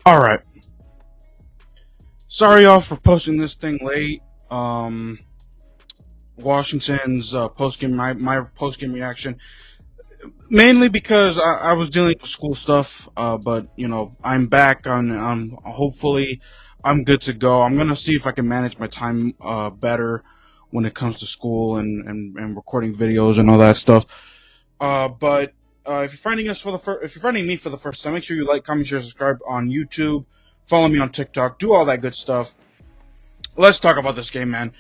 All right. Sorry, y'all, for posting this thing late. Washington's post game, my post game reaction, mainly because I was dealing with school stuff. But I'm back on. Hopefully, I'm good to go. I'm gonna see if I can manage my time better when it comes to school and recording videos and all that stuff. But if you're finding us for the first, if you're finding me for the first time, make sure you like, comment, share, subscribe on YouTube. Follow me on TikTok. Do all that good stuff. Let's talk about this game, man.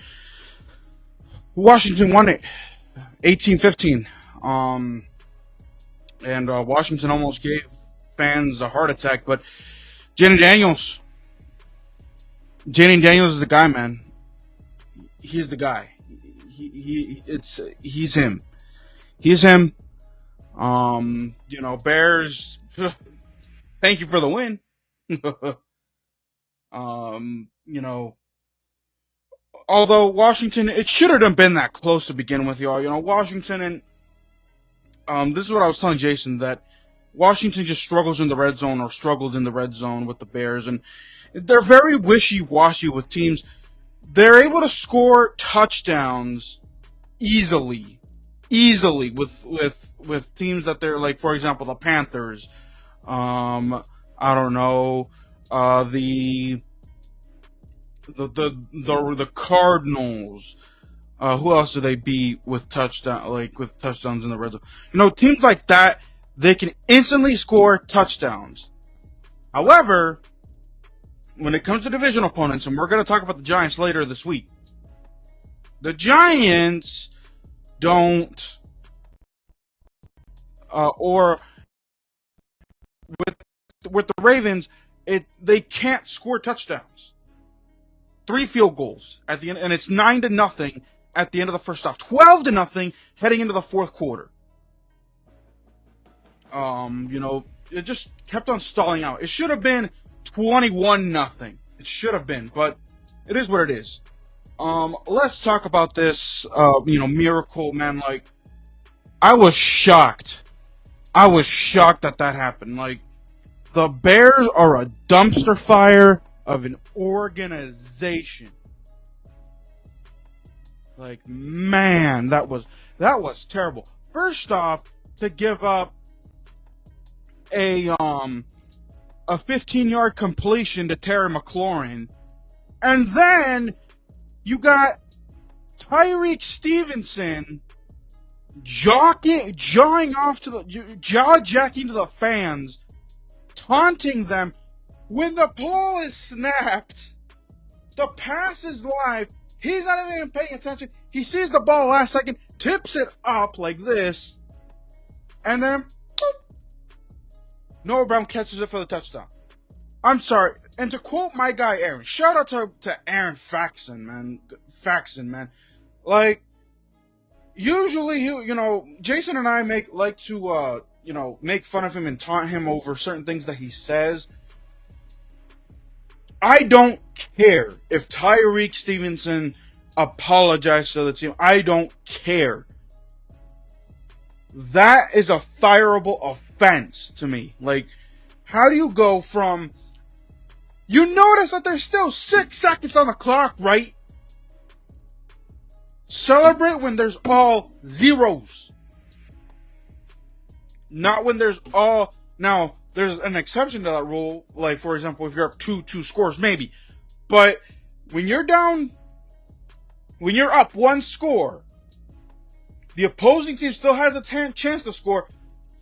Washington won it, 18-15. And Washington almost gave fans a heart attack, but Jaden Daniels, Jaden Daniels is the guy, man. He's the guy. He's him. He's him. Bears. Thank you for the win. um, you know, Although Washington, it shouldn't have been that close to begin with, y'all. Washington and this is what I was telling Jason, that Washington just struggles in the red zone, or struggled in the red zone with the Bears, and they're very wishy-washy with teams. They're able to score touchdowns easily with teams that they're like, for example, the Panthers. I don't know, the Cardinals. Who else do they beat with touchdowns in the red zone? Teams like that, they can instantly score touchdowns. However, when it comes to division opponents, and we're going to talk about the Giants later this week, the Giants don't, or with the Ravens, they can't score touchdowns. 3 field goals at the end, and it's 9-0 at the end of the first half. 12-0 heading into the fourth quarter. It just kept on stalling out. It should have been 21-0. It should have been, but it is what it is. Let's talk about this. Miracle, man. Like, I was shocked. I was shocked that happened. Like, the Bears are a dumpster fire of an organization. Like, man, that was terrible. First off, to give up a 15-yard completion to Terry McLaurin, and then you got Tyreek Stevenson jawing off to the jaw-jacking to the fans, taunting them. When the ball is snapped, the pass is live. He's not even paying attention. He sees the ball last second, tips it up like this, and then boop, Noah Brown catches it for the touchdown. I'm sorry. And to quote my guy Aaron, shout out to Aaron Faxon, man. Like, usually Jason and I like to make fun of him and taunt him over certain things that he says. I don't care if Tyreek Stevenson apologized to the team. I don't care. That is a fireable offense to me. Like, how do you go from... You notice that there's still 6 seconds on the clock, right? Celebrate when there's all zeros. Not when there's all... Now, there's an exception to that rule. Like, for example, if you're up two scores, maybe. But when you're down... When you're up 1 score, the opposing team still has a chance to score.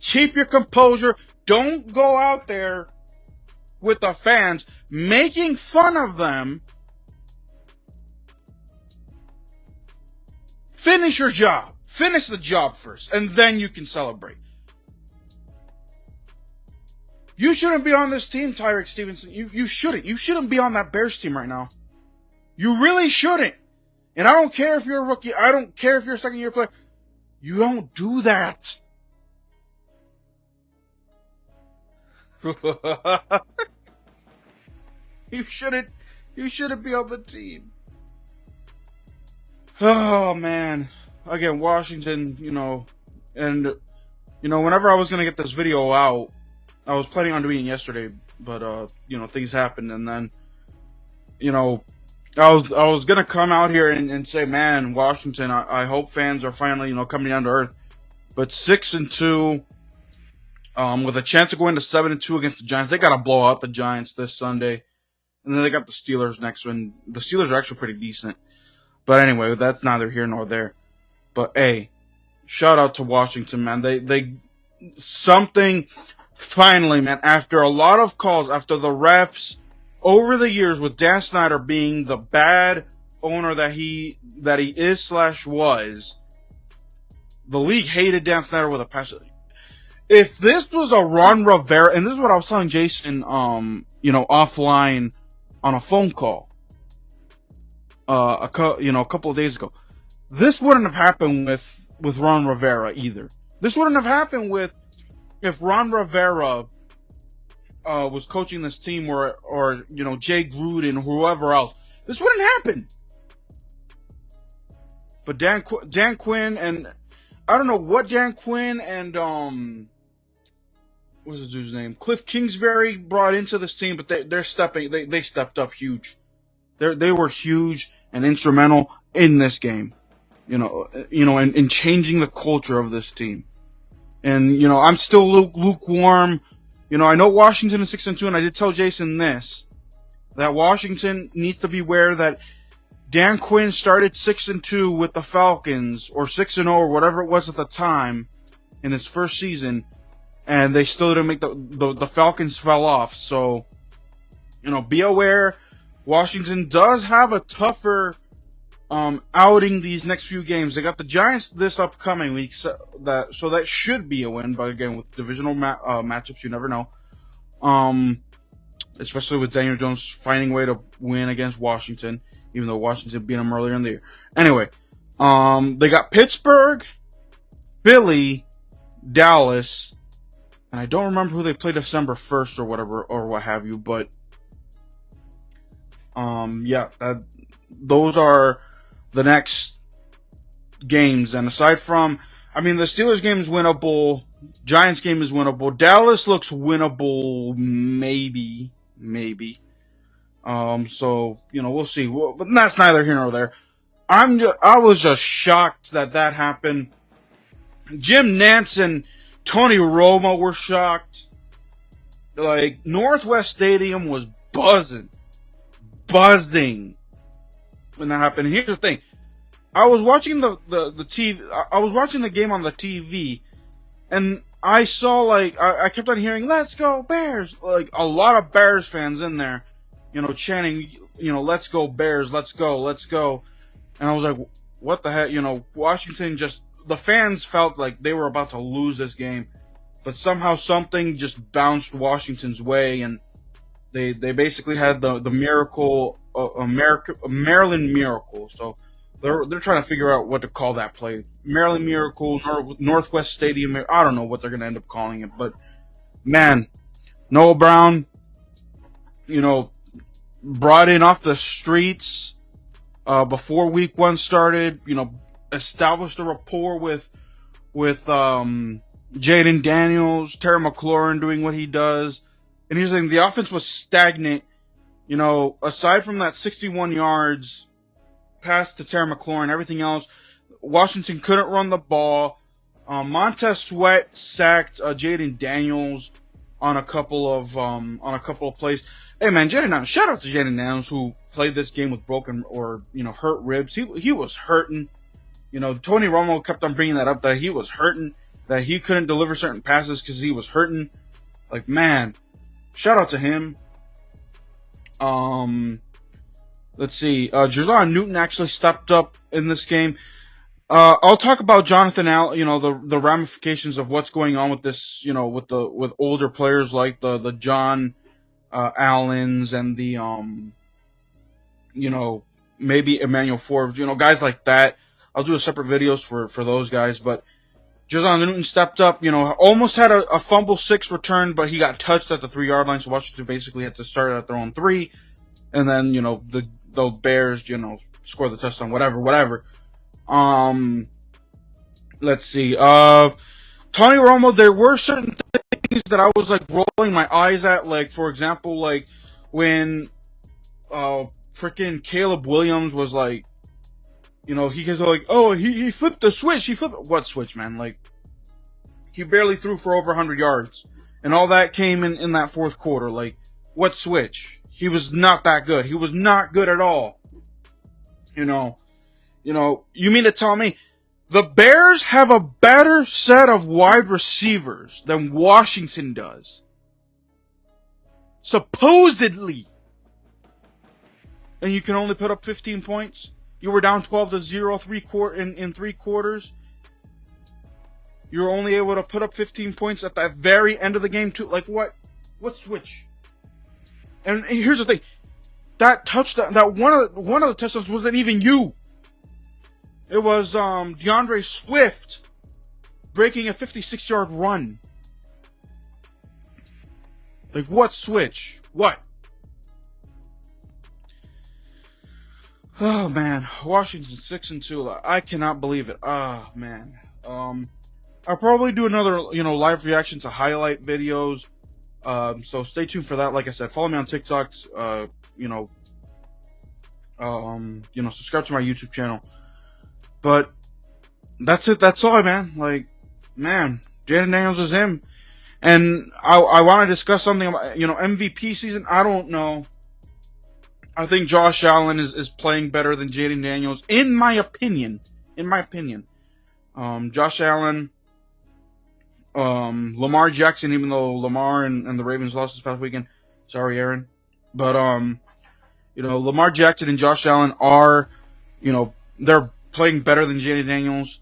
Keep your composure. Don't go out there with the fans making fun of them. Finish your job. Finish the job first, and then you can celebrate. You shouldn't be on this team, Tyreek Stevenson. You shouldn't. You shouldn't be on that Bears team right now. You really shouldn't. And I don't care if you're a rookie. I don't care if you're a second-year player. You don't do that. You shouldn't be on the team. Oh, man. Again, Washington, and, whenever I was going to get this video out, I was planning on doing it yesterday, but things happened, and then I was gonna come out here and say, man, Washington, I hope fans are finally coming down to earth, but 6-2. With a chance of going to 7-2 against the Giants, they got to blow out the Giants this Sunday, and then they got the Steelers next one. The Steelers are actually pretty decent, but anyway, that's neither here nor there. But hey, shout out to Washington, man. They something finally, man. After a lot of calls, after the refs over the years, with Dan Snyder being the bad owner that he is/was, the league hated Dan Snyder with a passion. If this was a Ron Rivera, and this is what I was telling Jason, offline on a phone call, a couple of days ago, this wouldn't have happened with Ron Rivera either. This wouldn't have happened if Ron Rivera was coaching this team, or Jay Gruden, whoever else. This wouldn't happen. But Dan Quinn, and I don't know what Dan Quinn and what's the dude's name? Cliff Kingsbury brought into this team, but they stepped up huge. They were huge and instrumental in this game. And in changing the culture of this team. And I'm still lukewarm. I know Washington is 6-2, and I did tell Jason this, that Washington needs to beware that Dan Quinn started 6-2 with the Falcons, or 6-0, or whatever it was at the time in his first season, and they still didn't make the Falcons fell off. So, be aware. Washington does have a tougher outing these next few games. They got the Giants this upcoming week, so that should be a win. But again, with divisional matchups, you never know. Especially with Daniel Jones finding a way to win against Washington, even though Washington beat them earlier in the year. Anyway, they got Pittsburgh, Philly, Dallas, and I don't remember who they played December 1st or whatever, or what have you, but those are the next games. And aside from, the Steelers game is winnable, Giants game is winnable, Dallas looks winnable, maybe. So, we'll see. But that's neither here nor there. I was just shocked that happened. Jim Nantz and Tony Romo were shocked. Like, Northwest Stadium was buzzing when that happened. And here's the thing. I was watching the TV. I was watching the game on the TV, and I saw, I kept on hearing, "Let's go Bears!" Like, a lot of Bears fans in there, chanting, "Let's go Bears! Let's go! Let's go!" And I was like, "What the heck?" Washington the fans felt like they were about to lose this game, but somehow something just bounced Washington's way, and they basically had the miracle, Maryland Miracle. So they're trying to figure out what to call that play. Maryland Miracle, Northwest Stadium. I don't know what they're going to end up calling it, but man, Noah Brown, brought in off the streets before week 1 started. Established a rapport with Jaden Daniels, Terry McLaurin doing what he does. And here's the thing, the offense was stagnant. Aside from that 61 yards pass to Terry McLaurin, everything else, Washington couldn't run the ball. Montez Sweat sacked Jaden Daniels on a couple of plays. Hey man, shout out to Jaden Daniels, who played this game with broken or hurt ribs. He was hurting. Tony Romo kept on bringing that up, that he was hurting, that he couldn't deliver certain passes because he was hurting. Like, man, shout out to him. Let's see. Jerron Newton actually stepped up in this game. I'll talk about Jonathan Allen, the ramifications of what's going on with this, with older players like the John Allens and the maybe Emmanuel Forbes, guys like that. I'll do a separate videos for those guys, but Jerron Newton stepped up, almost had a fumble 6 return, but he got touched at the 3-yard line, so Washington basically had to start at their own 3, and then, the Bears, score the touchdown, whatever. Let's see. Tony Romo, there were certain things that I was like rolling my eyes at, like for example, like when freaking Caleb Williams was like, you know, he was like, oh, he flipped the switch. He flipped what switch, man? Like he barely threw for over 100 yards, and all that came in that fourth quarter. Like what switch? He was not that good. He was not good at all. You know, you mean to tell me the Bears have a better set of wide receivers than Washington does? Supposedly. And you can only put up 15 points? You were down 12-0 in 3 quarters. You were only able to put up 15 points at the very end of the game too. Like what? What switch? And here's the thing. That touchdown, that one of the touchdowns wasn't even you. It was DeAndre Swift breaking a 56-yard run. Like what switch? What? Oh man, Washington 6-2. I cannot believe it. Oh man. I'll probably do another, live reaction to highlight videos. So stay tuned for that. Like I said, follow me on TikToks. Subscribe to my YouTube channel. But that's it. That's all, man. Like, man, Jaden Daniels is him. And I want to discuss something about, MVP season. I don't know. I think Josh Allen is playing better than Jaden Daniels, in my opinion. Josh Allen, Lamar Jackson, even though Lamar and the Ravens lost this past weekend. Sorry, Aaron. But, Lamar Jackson and Josh Allen are, they're playing better than Jaden Daniels.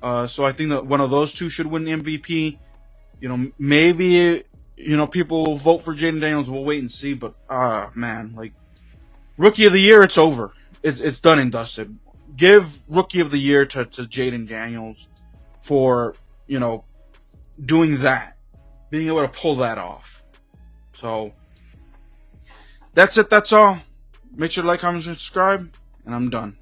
So I think that one of those two should win the MVP. Maybe, people will vote for Jaden Daniels. We'll wait and see. But, man, like, Rookie of the Year, it's over. It's done and dusted. Give Rookie of the Year to Jaden Daniels for, doing that. Being able to pull that off. So, that's it. That's all. Make sure to like, comment, and subscribe. And I'm done.